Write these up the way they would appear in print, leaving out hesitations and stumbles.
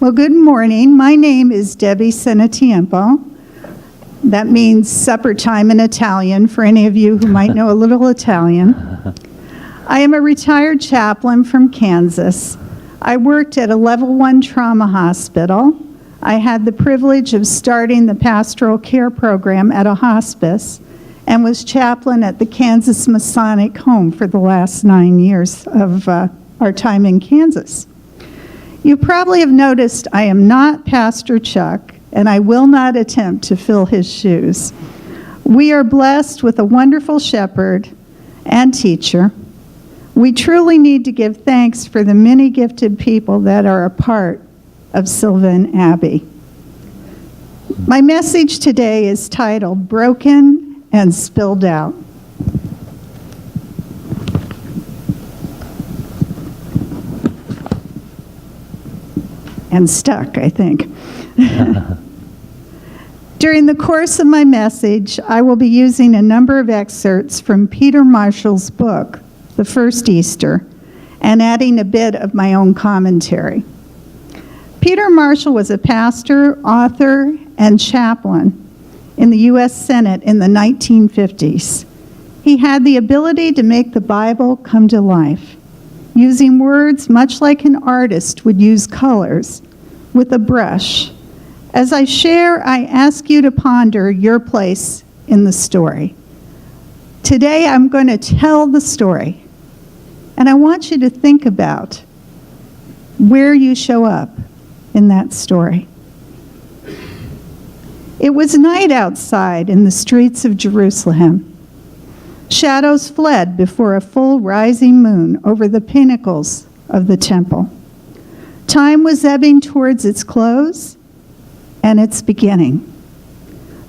Well, good morning. My name is Debbie Senatiempo. That means supper time in Italian for any of you who might know a little Italian. I am a retired chaplain from Kansas. I worked at a level 1 trauma hospital. I had the privilege of starting the pastoral care program at a hospice and was chaplain at the Kansas Masonic Home for the last 9 years of our time in Kansas. You probably have noticed I am not Pastor Chuck, and I will not attempt to fill his shoes. We are blessed with a wonderful shepherd and teacher. We truly need to give thanks for the many gifted people that are a part of Sylvan Abbey. My message today is titled, Broken and Spilled Out. And stuck, I think. During the course of my message, I will be using a number of excerpts from Peter Marshall's book, The First Easter, and adding a bit of my own commentary. Peter Marshall was a pastor, author, and chaplain in the U.S. Senate in the 1950s. He had the ability to make the Bible come to life, using words much like an artist would use colors, with a brush. As I share, I ask you to ponder your place in the story. Today, I'm going to tell the story, and I want you to think about where you show up in that story. It was night outside in the streets of Jerusalem. Shadows fled before a full rising moon over the pinnacles of the temple. Time was ebbing towards its close and its beginning.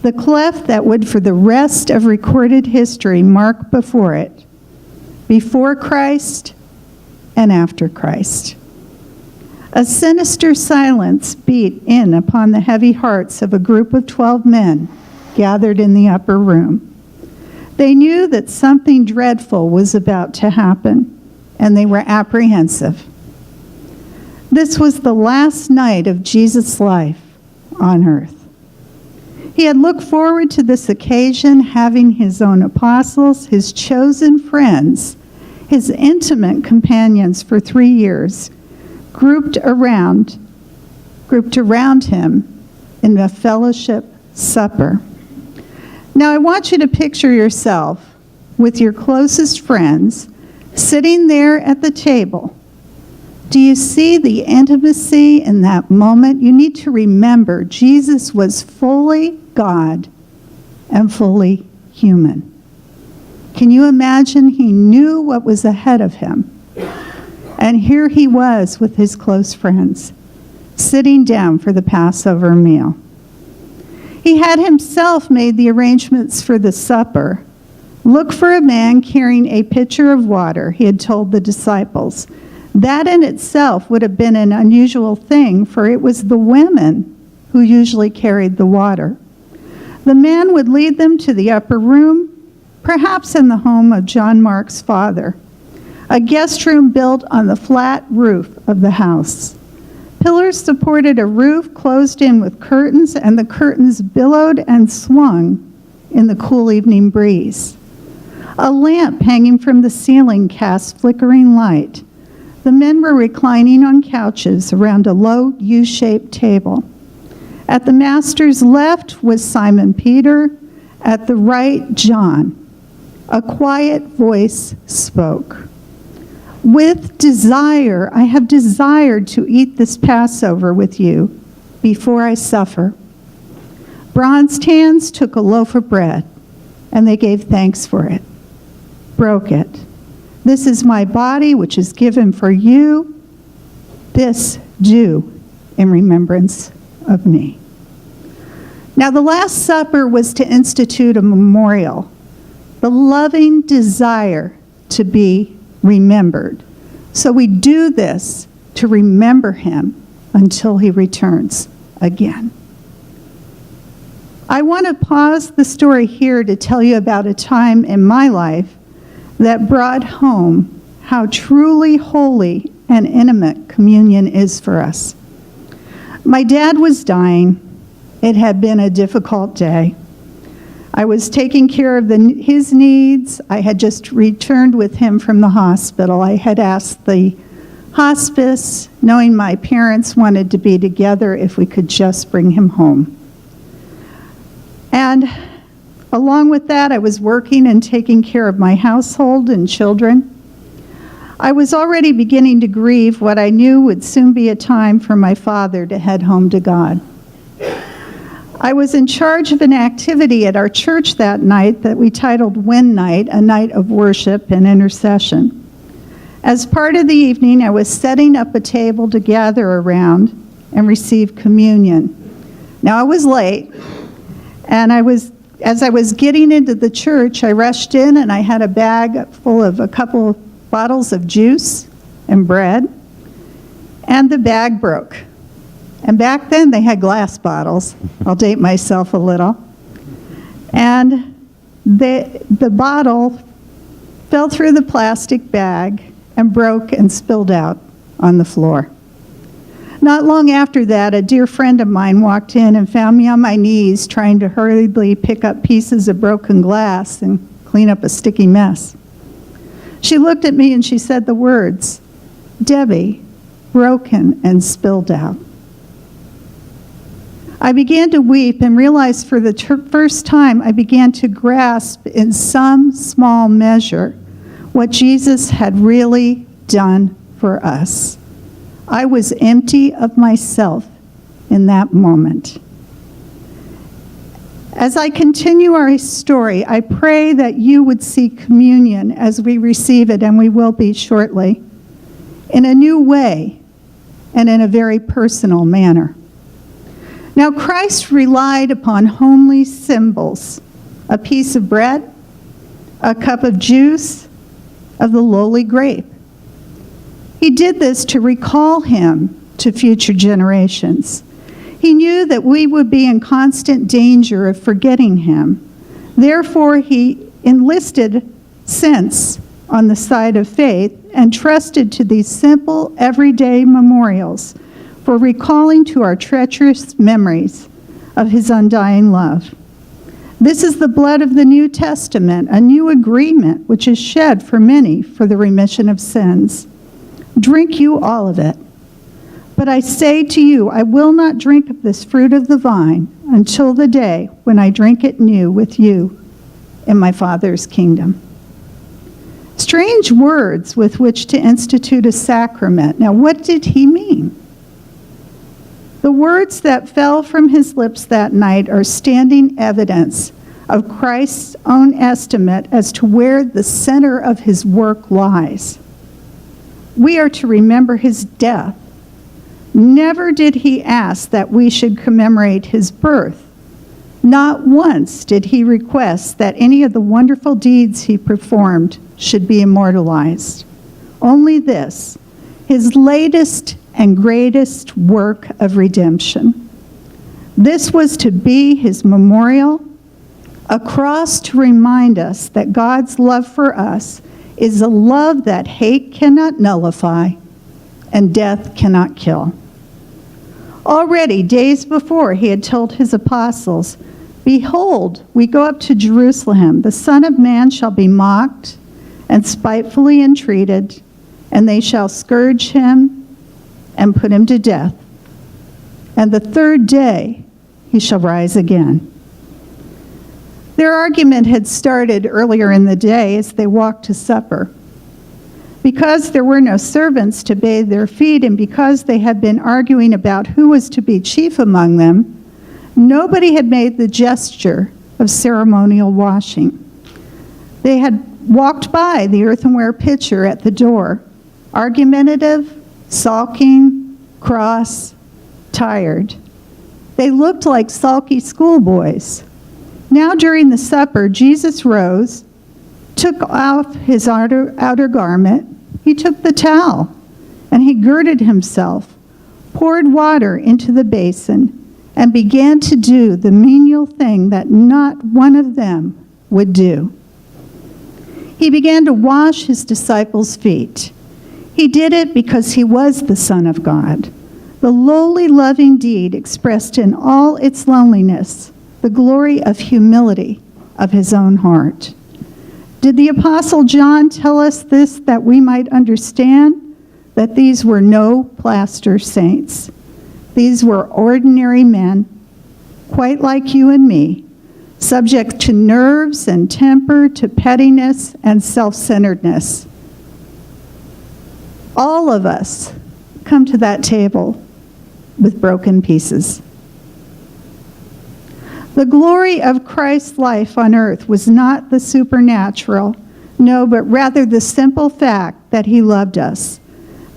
The cleft that would for the rest of recorded history mark before it, before Christ and after Christ. A sinister silence beat in upon the heavy hearts of a group of 12 men gathered in the upper room. They knew that something dreadful was about to happen, and they were apprehensive. This was the last night of Jesus' life on earth. He had looked forward to this occasion, having his own apostles, his chosen friends, his intimate companions for 3 years, grouped around him in a fellowship supper. Now I want you to picture yourself with your closest friends sitting there at the table. Do you see the intimacy in that moment? You need to remember Jesus was fully God and fully human. Can you imagine? He knew what was ahead of him. And here he was with his close friends, sitting down for the Passover meal. He had himself made the arrangements for the supper. Look for a man carrying a pitcher of water, he had told the disciples. That in itself would have been an unusual thing, for it was the women who usually carried the water. The man would lead them to the upper room, perhaps in the home of John Mark's father, a guest room built on the flat roof of the house. Pillars supported a roof closed in with curtains, and the curtains billowed and swung in the cool evening breeze. A lamp hanging from the ceiling cast flickering light. The men were reclining on couches around a low U-shaped table. At the master's left was Simon Peter, at the right, John. A quiet voice spoke. With desire, I have desired to eat this Passover with you before I suffer. Bronzed hands took a loaf of bread, and they gave thanks for it, broke it. This is my body, which is given for you. This do in remembrance of me. Now, the Last Supper was to institute a memorial, the loving desire to be remembered. So we do this to remember him until he returns again. I want to pause the story here to tell you about a time in my life that brought home how truly holy and intimate communion is for us. My dad was dying. It had been a difficult day. I was taking care of his needs. I had just returned with him from the hospital. I had asked the hospice, knowing my parents wanted to be together, if we could just bring him home. And along with that, I was working and taking care of my household and children. I was already beginning to grieve what I knew would soon be a time for my father to head home to God. I was in charge of an activity at our church that night that we titled Win Night, a night of worship and intercession. As part of the evening, I was setting up a table to gather around and receive communion. Now, I was late, and as I was getting into the church, I rushed in and I had a bag full of a couple of bottles of juice and bread, and the bag broke. And back then they had glass bottles. I'll date myself a little. And the bottle fell through the plastic bag and broke and spilled out on the floor. Not long after that, a dear friend of mine walked in and found me on my knees trying to hurriedly pick up pieces of broken glass and clean up a sticky mess. She looked at me and she said the words, "Debbie, broken and spilled out." I began to weep and realized for the first time I began to grasp in some small measure what Jesus had really done for us. I was empty of myself in that moment. As I continue our story, I pray that you would see communion as we receive it, and we will be shortly, in a new way and in a very personal manner. Now, Christ relied upon homely symbols, a piece of bread, a cup of juice, of the lowly grape. He did this to recall him to future generations. He knew that we would be in constant danger of forgetting him. Therefore, he enlisted sense on the side of faith and trusted to these simple, everyday memorials for recalling to our treacherous memories of his undying love. This is the blood of the New Testament, a new agreement which is shed for many for the remission of sins. Drink you all of it. But I say to you, I will not drink of this fruit of the vine until the day when I drink it new with you in my Father's kingdom. Strange words with which to institute a sacrament. Now, what did he mean? The words that fell from his lips that night are standing evidence of Christ's own estimate as to where the center of his work lies. We are to remember his death. Never did he ask that we should commemorate his birth. Not once did he request that any of the wonderful deeds he performed should be immortalized. Only this, his latest and greatest work of redemption. This was to be his memorial, a cross to remind us that God's love for us is a love that hate cannot nullify and death cannot kill. Already, days before, he had told his apostles, "Behold, we go up to Jerusalem. The Son of Man shall be mocked and spitefully entreated, and they shall scourge him and put him to death. And the third day he shall rise again." Their argument had started earlier in the day as they walked to supper. Because there were no servants to bathe their feet, and because they had been arguing about who was to be chief among them, nobody had made the gesture of ceremonial washing. They had walked by the earthenware pitcher at the door, argumentative, sulking, cross, tired. They looked like sulky schoolboys. Now during the supper, Jesus rose, took off his outer garment, he took the towel, and he girded himself, poured water into the basin, and began to do the menial thing that not one of them would do. He began to wash his disciples' feet. He did it because he was the Son of God, The lowly loving deed expressed in all its loneliness the glory of humility of his own heart. Did the Apostle John tell us this that we might understand that these were no plaster saints? These were ordinary men, quite like you and me, subject to nerves and temper, to pettiness and self-centeredness. All of us come to that table with broken pieces. The glory of Christ's life on earth was not the supernatural, no, but rather the simple fact that he loved us,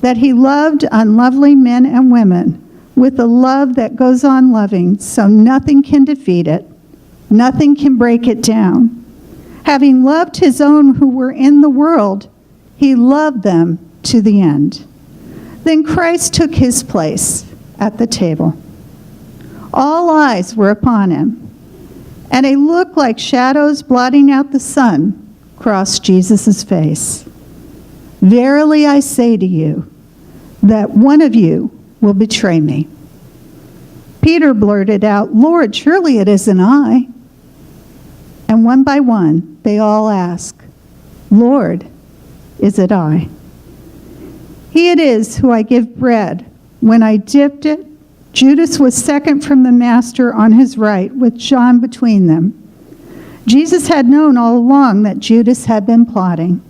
that he loved unlovely men and women with a love that goes on loving, so nothing can defeat it, nothing can break it down. Having loved his own who were in the world, he loved them to the end. Then Christ took his place at the table. All eyes were upon him, and a look like shadows blotting out the sun crossed Jesus' face. Verily I say to you, that one of you will betray me. Peter blurted out, Lord, surely it isn't I. And one by one, they all ask, Lord, is it I? He it is who I give bread. When I dipped it, Judas was second from the master on his right, with John between them. Jesus had known all along that Judas had been plotting.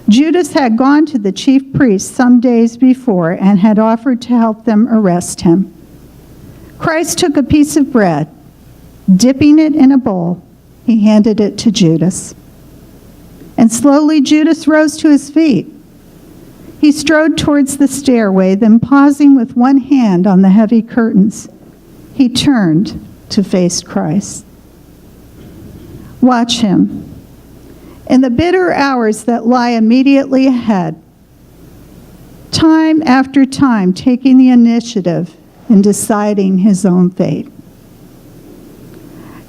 Judas had gone to the chief priests some days before and had offered to help them arrest him. Christ took a piece of bread, dipping it in a bowl, he handed it to Judas. And slowly Judas rose to his feet. He strode towards the stairway, then pausing with one hand on the heavy curtains, he turned to face Christ. Watch him. In the bitter hours that lie immediately ahead, time after time taking the initiative in deciding his own fate.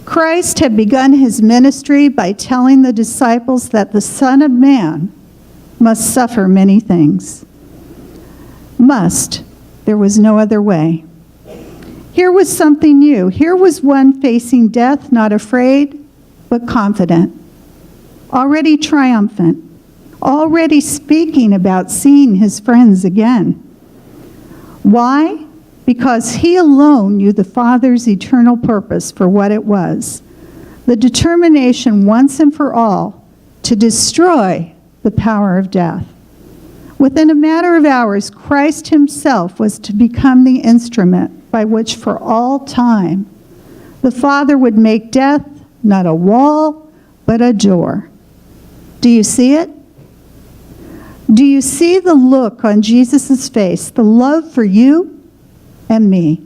Christ had begun his ministry by telling the disciples that the Son of Man must suffer many things. Must. There was no other way. Here was something new. Here was one facing death, not afraid, but confident. Already triumphant. Already speaking about seeing his friends again. Why? Because he alone knew the Father's eternal purpose for what it was. The determination once and for all to destroy the power of death. Within a matter of hours, Christ himself was to become the instrument by which for all time the Father would make death not a wall, but a door. Do you see it? Do you see the look on Jesus' face, the love for you and me?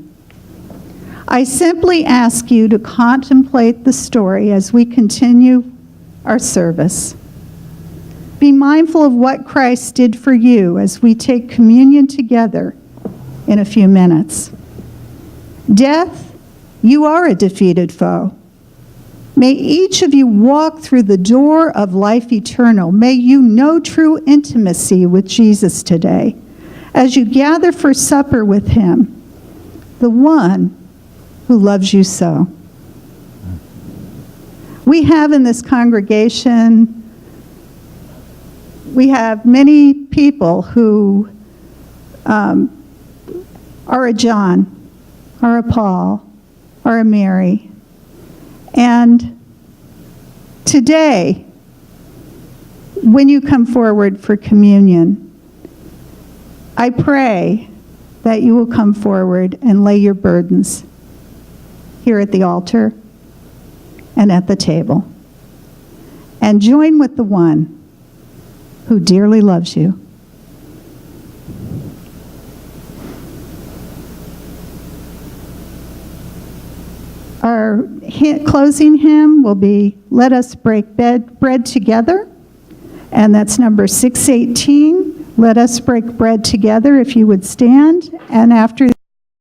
I simply ask you to contemplate the story as we continue our service. Be mindful of what Christ did for you as we take communion together in a few minutes. Death, you are a defeated foe. May each of you walk through the door of life eternal. May you know true intimacy with Jesus today as you gather for supper with him, the one who loves you so. We have in this congregation, we have many people who are a John, are a Paul, are a Mary. And today, when you come forward for communion, I pray that you will come forward and lay your burdens here at the altar and at the table, and join with the one who dearly loves you. Our closing hymn will be Let Us Break Bread Together, and that's number 618. Let us break bread together, if you would stand. And after